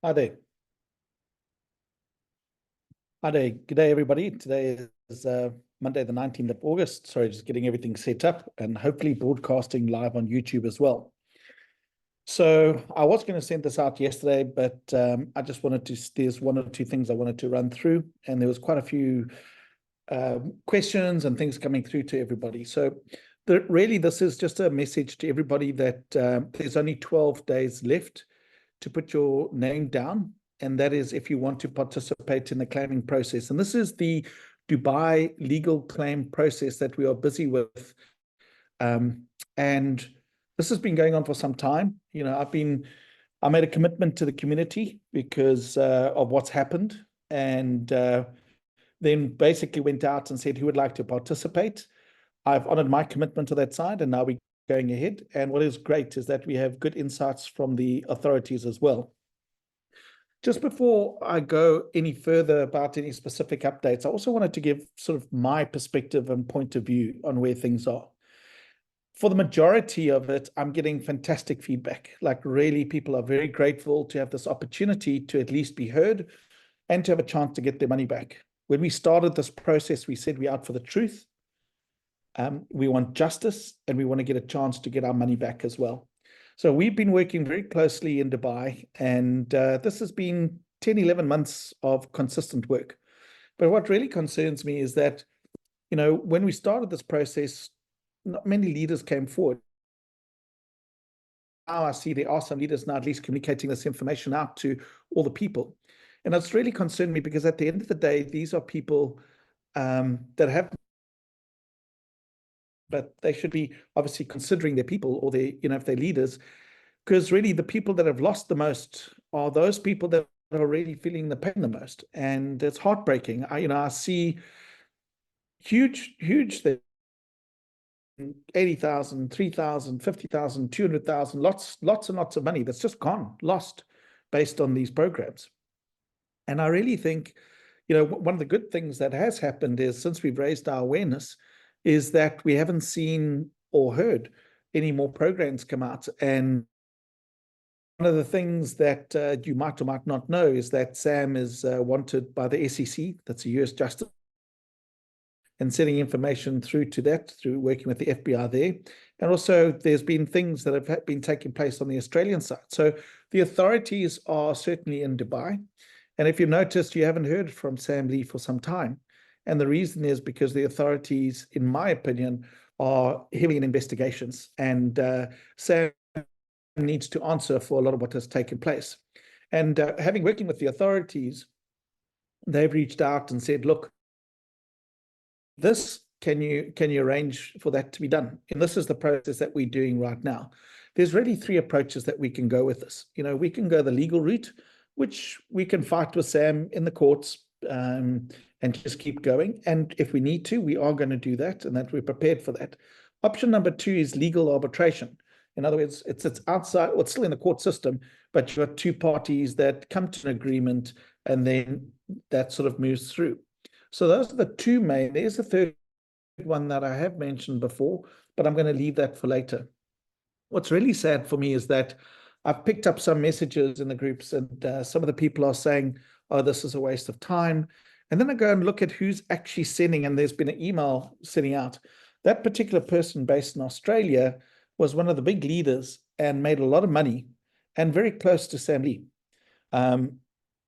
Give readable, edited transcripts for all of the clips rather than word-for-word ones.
Hi there. Hi there. Good day, everybody. Today is Monday, the 19th of August. Sorry, just getting everything set up and hopefully broadcasting live on YouTube as well. So I was going to send this out yesterday, but I just wanted to, there's one or two things I wanted to run through, and there was quite a few questions and things coming through to everybody. So really, this is just a message to everybody that there's only 12 days left to put your name down, and that is if you want to participate in the claiming process. And this is the Dubai legal claim process that we are busy with. And this has been going on for some time. You know, I made a commitment to the community because of what's happened, and then basically went out and said who would like to participate. I've honored my commitment to that side, and now we're going ahead. And what is great is that we have good insights from the authorities as well. Just before I go any further about any specific updates, I also wanted to give sort of my perspective and point of view on where things are. For the majority of it, I'm getting fantastic feedback. Like, really, people are very grateful to have this opportunity to at least be heard and to have a chance to get their money back. When we started this process, we said we're out for the truth. We want justice, and we want to get a chance to get our money back as well. So we've been working very closely in Dubai, and this has been 10, 11 months of consistent work. But what really concerns me is that, you know, when we started this process, not many leaders came forward. Now I see there are some leaders now at least communicating this information out to all the people. And it's really concerned me because at the end of the day, these are people that have, but they should be obviously considering their people or their, you know, if they're leaders, because really the people that have lost the most are those people that are really feeling the pain the most. And it's heartbreaking. I see huge things. 80,000, 3,000, 50,000, 200,000, lots and lots of money that's just gone, lost based on these programs. And I really think, you know, one of the good things that has happened is since we've raised our awareness is that we haven't seen or heard any more programs come out. And one of the things that you might or might not know is that Sam is wanted by the SEC, that's a US justice, and sending information through to that, through working with the FBI there. And also there's been things that have been taking place on the Australian side. So the authorities are certainly in Dubai. And if you noticed, you haven't heard from Sam Lee for some time. And the reason is because the authorities, in my opinion, are heavy in investigations. And Sam needs to answer for a lot of what has taken place. And having working with the authorities, they've reached out and said, look, this can you arrange for that to be done? And this is the process that we're doing right now. There's really three approaches that we can go with this. You know, we can go the legal route, which we can fight with Sam in the courts and just keep going. And if we need to, we are going to do that, and that we're prepared for that. Option number two is legal arbitration. In other words, it's outside, well, it's still in the court system, but you've got two parties that come to an agreement, and then that sort of moves through. So those are the two main. There's a third one that I have mentioned before, but I'm going to leave that for later. What's really sad for me is that I've picked up some messages in the groups, and some of the people are saying, oh, this is a waste of time. And then I go and look at who's actually sending, and there's been an email sending out. That particular person based in Australia was one of the big leaders and made a lot of money and very close to Sam Lee. And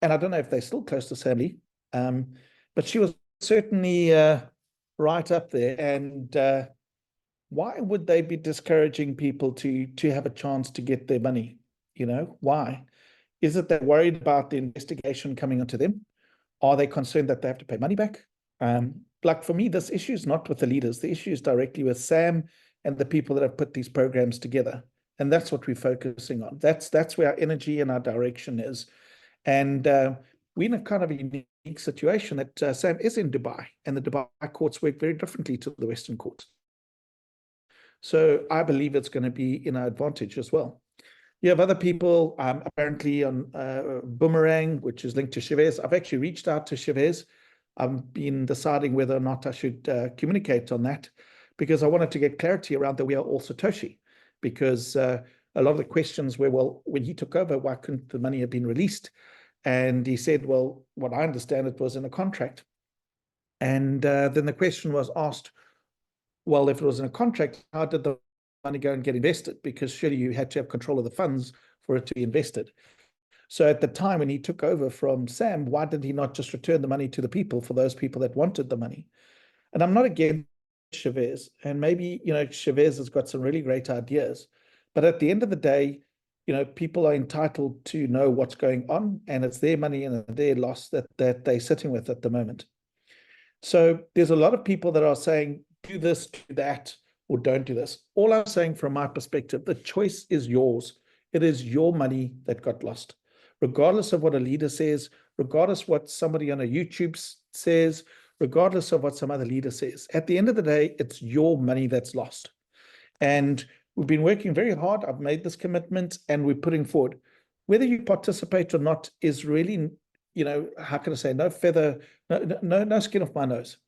I don't know if they're still close to Sam Lee. But she was certainly right up there. And why would they be discouraging people to have a chance to get their money? You know, why? Is it they're worried about the investigation coming onto them? Are they concerned that they have to pay money back? Like for me, this issue is not with the leaders. The issue is directly with Sam and the people that have put these programs together. And that's what we're focusing on. That's where our energy and our direction is. And we're in a kind of a unique situation that Sam is in Dubai, and the Dubai courts work very differently to the Western courts. So I believe it's going to be in our advantage as well. You have other people, apparently on Boomerang, which is linked to Chavez. I've actually reached out to Chavez. I've been deciding whether or not I should communicate on that, because I wanted to get clarity around that we are all Satoshi, because a lot of the questions were, well, when he took over, why couldn't the money have been released? And he said, well, what I understand, it was in a contract. And then the question was asked, well, if it was in a contract, how did the money go and get invested? Because surely you had to have control of the funds for it to be invested. So at the time when he took over from Sam, why did he not just return the money to the people, for those people that wanted the money? And I'm not against Chavez, and maybe, Chavez has got some really great ideas, but at the end of the day, people are entitled to know what's going on, and it's their money and their loss that they're sitting with at the moment. So there's a lot of people that are saying, do this, do that, or don't do this. All I'm saying from my perspective, the choice is yours. It is your money that got lost. Regardless of what a leader says, regardless what somebody on a YouTube says, regardless of what some other leader says, at the end of the day, it's your money that's lost. And we've been working very hard. I've made this commitment and we're putting forward. Whether you participate or not is really, how can I say, no feather, no skin off my nose.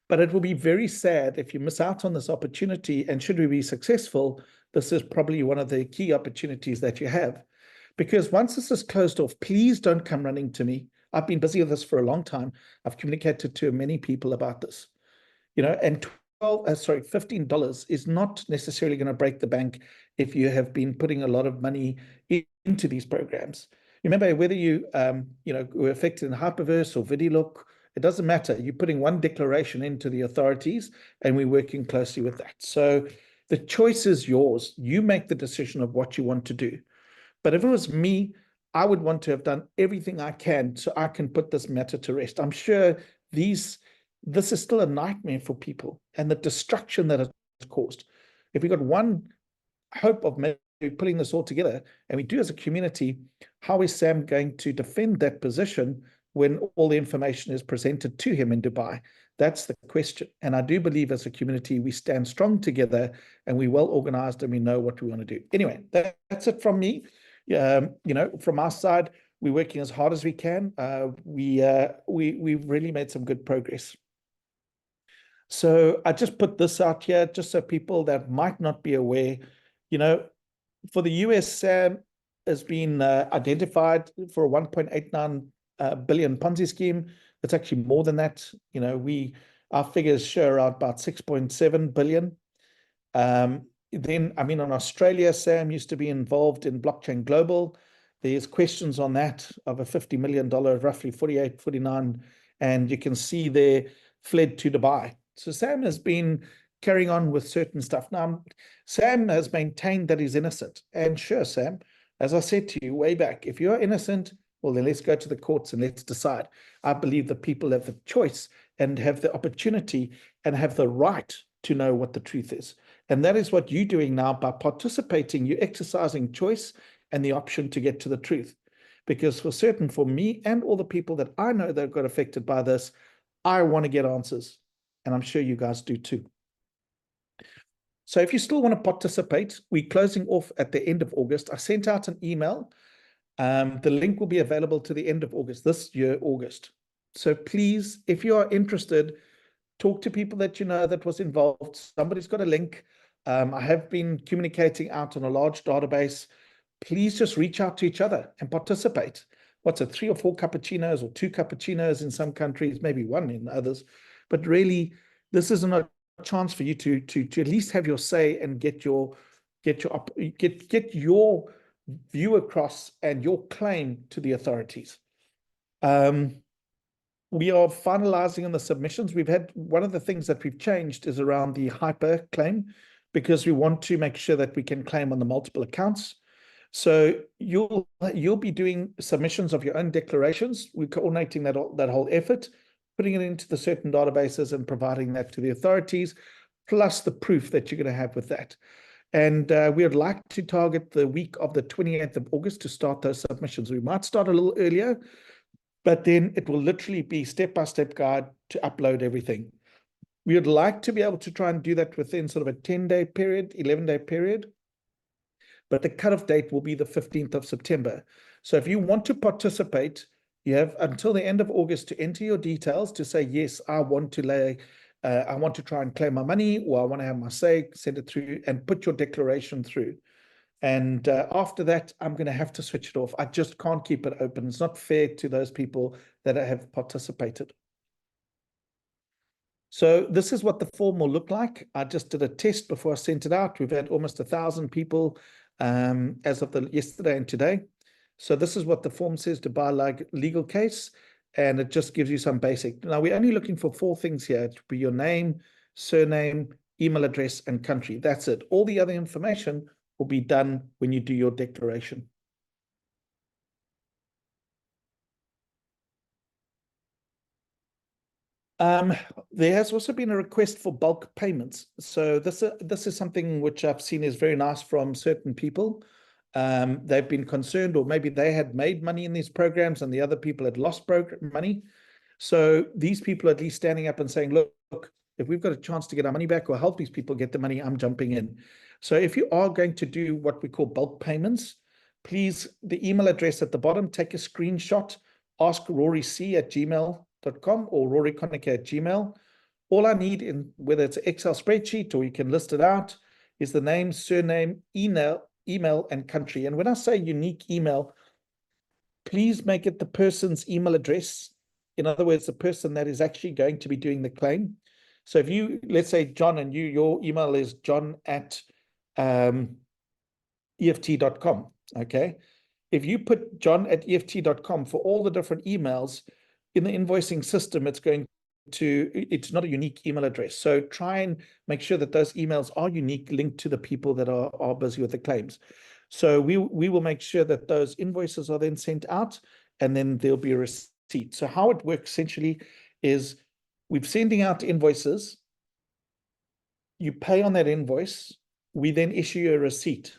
But it will be very sad if you miss out on this opportunity. And should we be successful, this is probably one of the key opportunities that you have. Because once this is closed off, please don't come running to me. I've been busy with this for a long time. I've communicated to many people about this, and $15 is not necessarily going to break the bank if you have been putting a lot of money into these programs. Remember, whether you, were affected in Hyperverse or VidiLook, it doesn't matter. You're putting one declaration into the authorities, and we're working closely with that. So the choice is yours. You make the decision of what you want to do. But if it was me, I would want to have done everything I can so I can put this matter to rest. I'm sure this is still a nightmare for people, and the destruction that it's caused. If we got one hope of maybe putting this all together, and we do as a community, how is Sam going to defend that position when all the information is presented to him in Dubai? That's the question. And I do believe as a community, we stand strong together and we're well organized and we know what we want to do. Anyway, that's it from me. From our side, we're working as hard as we can. We've really made some good progress. So I just put this out here just so people that might not be aware, for the US, Sam has been identified for a 1.89 billion Ponzi scheme. It's actually more than that. Our figures show around about 6.7 billion. Then, in Australia, Sam used to be involved in Blockchain Global. There's questions on that of a $50 million, roughly 48, 49, and you can see there fled to Dubai. So Sam has been carrying on with certain stuff. Now, Sam has maintained that he's innocent. And sure, Sam, as I said to you way back, if you're innocent, well, then let's go to the courts and let's decide. I believe that people have the choice and have the opportunity and have the right to know what the truth is. And that is what you're doing now by participating. You're exercising choice and the option to get to the truth. Because for certain, for me and all the people that I know that got affected by this, I want to get answers. And I'm sure you guys do too. So if you still want to participate, we're closing off at the end of August. I sent out an email. The link will be available to the end of August, this year, August. So please, if you are interested, talk to people that you know that was involved. Somebody's got a link. I have been communicating out on a large database. Please just reach out to each other and participate. What's it, 3 or 4 cappuccinos or 2 cappuccinos in some countries, maybe 1 in others. But really, this is a chance for you to at least have your say and get your view across and your claim to the authorities. We are finalizing on the submissions. We've had one of the things that we've changed is around the hyper claim, because we want to make sure that we can claim on the multiple accounts. So you'll be doing submissions of your own declarations. We're coordinating that whole effort, putting it into the certain databases and providing that to the authorities, plus the proof that you're going to have with that. And we would like to target the week of the 28th of August to start those submissions. We might start a little earlier, but then it will literally be step-by-step guide to upload everything. We would like to be able to try and do that within sort of a 10-day period, 11-day period. But the cutoff date will be the 15th of September. So if you want to participate, you have until the end of August to enter your details to say, yes, I want to lay I want to try and claim my money, or I want to have my say, send it through and put your declaration through. And after that, I'm going to have to switch it off. I just can't keep it open. It's not fair to those people that have participated. So this is what the form will look like. I just did a test before I sent it out. We've had almost 1,000 people as of yesterday and today. So this is what the form says: to buy like legal case, and it just gives you some basic. Now we're only looking for 4 things here. It will be your name, surname, email address, and country. That's it. All the other information will be done when you do your declaration. There has also been a request for bulk payments. So this is something which I've seen is very nice from certain people. They've been concerned, or maybe they had made money in these programs and the other people had lost money. So these people are at least standing up and saying, look, if we've got a chance to get our money back or help these people get the money, I'm jumping in. So if you are going to do what we call bulk payments, please, the email address at the bottom, take a screenshot, ask roryc@gmail.com or roryconnick@gmail. All I need, in whether it's an Excel spreadsheet or you can list it out, is the name, surname, email, and country. And when I say unique email, please make it the person's email address. In other words, the person that is actually going to be doing the claim. So if you, let's say John, and your email is john@eft.com, okay? If you put john@eft.com for all the different emails in the invoicing system, it's not a unique email address. So try and make sure that those emails are unique, linked to the people that are busy with the claims. So we will make sure that those invoices are then sent out, and then there'll be a receipt. So how it works essentially is we're sending out invoices. You pay on that invoice. We then issue you a receipt.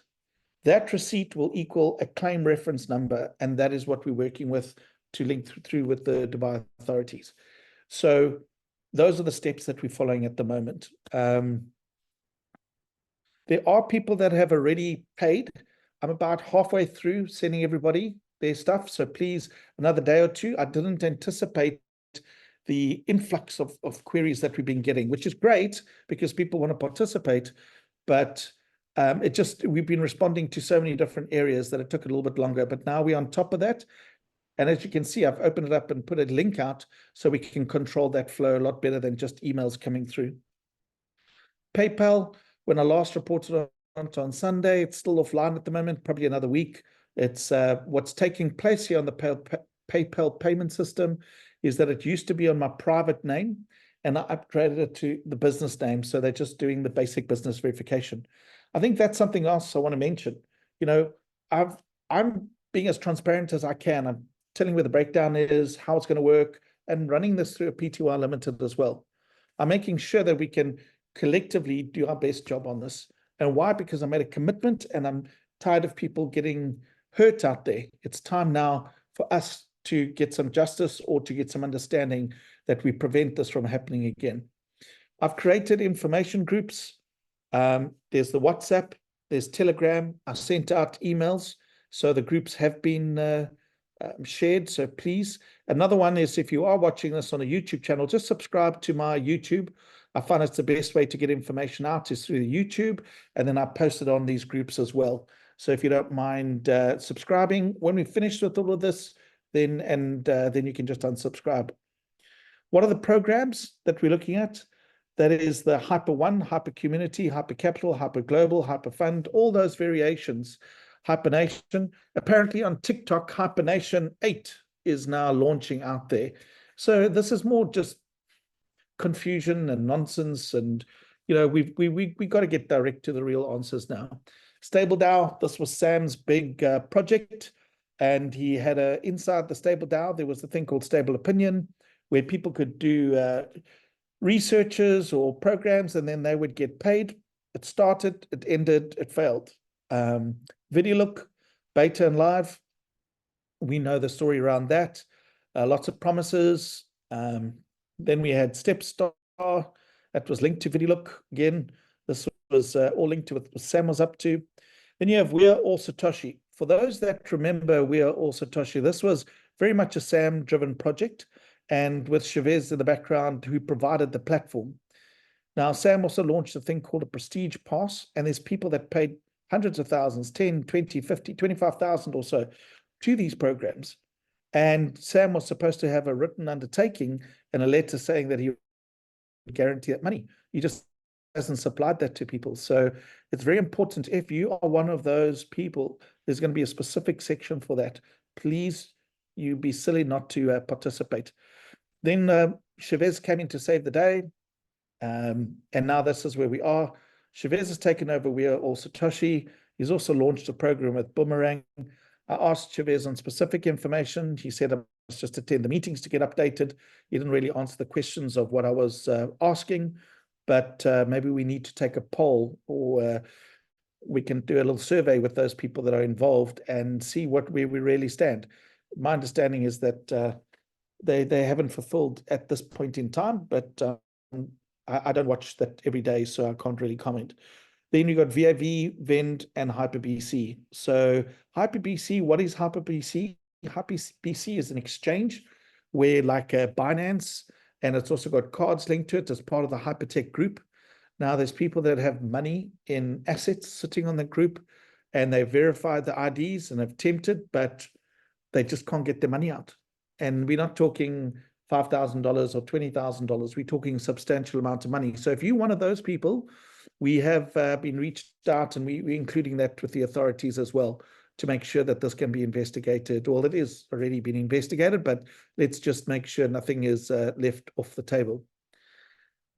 That receipt will equal a claim reference number, and that is what we're working with to link through with the Dubai authorities. So those are the steps that we're following at the moment. There are people that have already paid. I'm about halfway through sending everybody their stuff. So please, another day or two. I didn't anticipate the influx of queries that we've been getting, which is great because people want to participate. But we've been responding to so many different areas that it took a little bit longer. But now we're on top of that. And as you can see, I've opened it up and put a link out so we can control that flow a lot better than just emails coming through. PayPal, when I last reported on Sunday, it's still offline at the moment, probably another week. It's what's taking place here on the PayPal payment system is that it used to be on my private name, and I upgraded it to the business name. So they're just doing the basic business verification. I think that's something else I want to mention. You know, I'm being as transparent as I can. I'm telling where the breakdown is, how it's going to work, and running this through a PTY Limited as well. I'm making sure that we can collectively do our best job on this. And why? Because I made a commitment, and I'm tired of people getting hurt out there. It's time now for us to get some justice or to get some understanding that we prevent this from happening again. I've created information groups. There's the WhatsApp, there's Telegram. I sent out emails. So the groups have been shared. So please, another one is, if you are watching this on a YouTube channel, just subscribe to my YouTube. I find it's the best way to get information out is through the YouTube, and then I post it on these groups as well. So if you don't mind subscribing, when we finish with all of this, then you can just unsubscribe. What are the programs that we're looking at? That is the Hyper One, Hyper Community, Hyper Capital, Hyper Global, Hyper Fund, all those variations. Hypernation. Apparently on TikTok, Hypernation 8 is now launching out there. So this is more just confusion and nonsense, and you know, we got to get direct to the real answers now. Stable DAO, this was Sam's big project, and he had inside the Stable DAO there was a thing called Stable Opinion, where people could do researches or programs, and then they would get paid. It started, it ended, it failed. VideoLook, beta and live, we know the story around that. Lots of promises. Then we had Stepstar, that was linked to VideoLook. Again, this was all linked to what Sam was up to. Then you have We Are All Satoshi. For those that remember We Are All Satoshi, this was very much a Sam-driven project, and with Chavez in the background, who provided the platform. Now, Sam also launched a thing called a Prestige Pass, and there's people that paid hundreds of thousands, 10, 20, 50, 25,000 or so to these programs. And Sam was supposed to have a written undertaking and a letter saying that he would guarantee that money. He just hasn't supplied that to people. So it's very important. If you are one of those people, there's going to be a specific section for that. Please, you be silly not to participate. Then Chavez came in to save the day. And now this is where we are. Chavez has taken over. We are all Satoshi. He's also launched a program with Boomerang. I asked Chavez on specific information. He said I must just attend the meetings to get updated. He didn't really answer the questions of what I was asking, but maybe we need to take a poll, or we can do a little survey with those people that are involved and see where we really stand. My understanding is that they haven't fulfilled at this point in time, but I don't watch that every day, so I can't really comment. Then you got VAV, Vend, and HyperBC. So HyperBC, what is HyperBC? HyperBC is an exchange where, like Binance, and it's also got cards linked to it as part of the Hypertech group. Now, there's people that have money in assets sitting on the group, and they've verified the IDs and have tempted, but they just can't get their money out. And we're not talking $5,000 or $20,000. We're talking substantial amount of money. So if you're one of those people, we have been reached out, and we're including that with the authorities as well to make sure that this can be investigated. Well, it is already been investigated, but let's just make sure nothing is left off the table.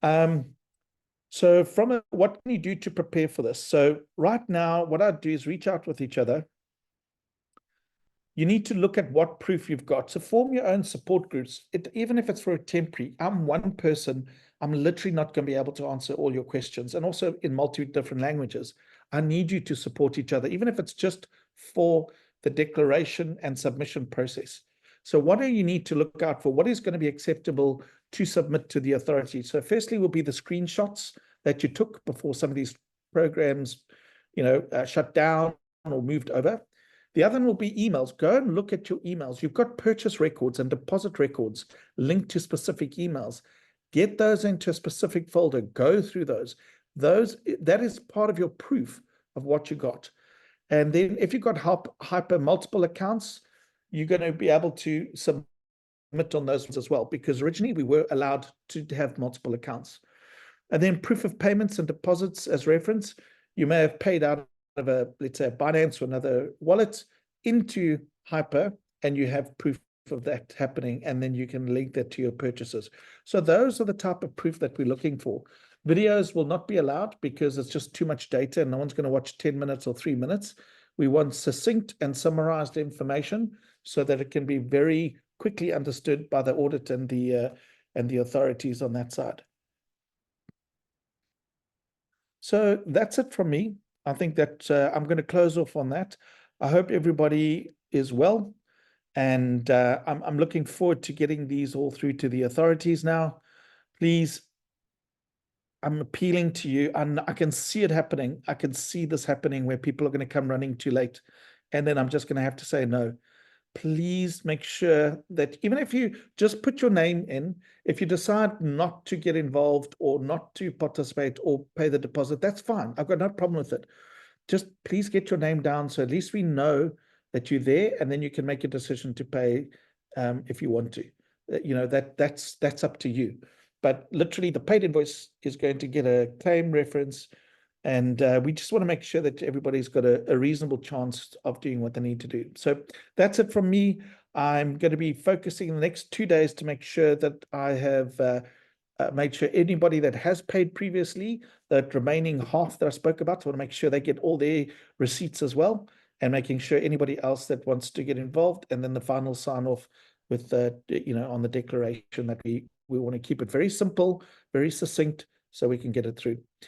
So what can you do to prepare for this? So right now, what I'd do is reach out with each other. You need to look at what proof you've got. So form your own support groups. Even if it's for a temporary, I'm one person, I'm literally not going to be able to answer all your questions, and also in multi different languages. I need you to support each other, even if it's just for the declaration and submission process. So what do you need to look out for? What is going to be acceptable to submit to the authorities? So firstly will be the screenshots that you took before some of these programs, shut down or moved over. The other one will be emails. Go and look at your emails. You've got purchase records and deposit records linked to specific emails. Get those into a specific folder. Go through those. That is part of your proof of what you got. And then if you've got Hyper multiple accounts, you're going to be able to submit on those ones as well, because originally we were allowed to have multiple accounts. And then proof of payments and deposits as reference. You may have paid out of let's say a Binance or another wallet into Hyper, and you have proof of that happening, and then you can link that to your purchases. So those are the type of proof that we're looking for. Videos will not be allowed because it's just too much data, and no one's going to watch 10 minutes or 3 minutes. We want succinct and summarized information so that it can be very quickly understood by the audit and the authorities on that side. So that's it from me. I think that I'm going to close off on that. I hope everybody is well, and I'm looking forward to getting these all through to the authorities now. Please, I'm appealing to you, and I can see it happening. I can see this happening where people are going to come running too late, and then I'm just going to have to say no. Please make sure that even if you just put your name in, if you decide not to get involved or not to participate or pay the deposit, that's fine. I've got no problem with it. Just please get your name down so at least we know that you're there, and then you can make a decision to pay if you want to. That's up to you. But literally, the paid invoice is going to get a claim reference, and we just want to make sure that everybody's got a reasonable chance of doing what they need to do. So that's it from me. I'm going to be focusing in the next 2 days to make sure that I have made sure anybody that has paid previously, that remaining half that I spoke about, I want to make sure they get all their receipts as well, and making sure anybody else that wants to get involved, and then the final sign off with the, on the declaration that we want to keep it very simple, very succinct, so we can get it through.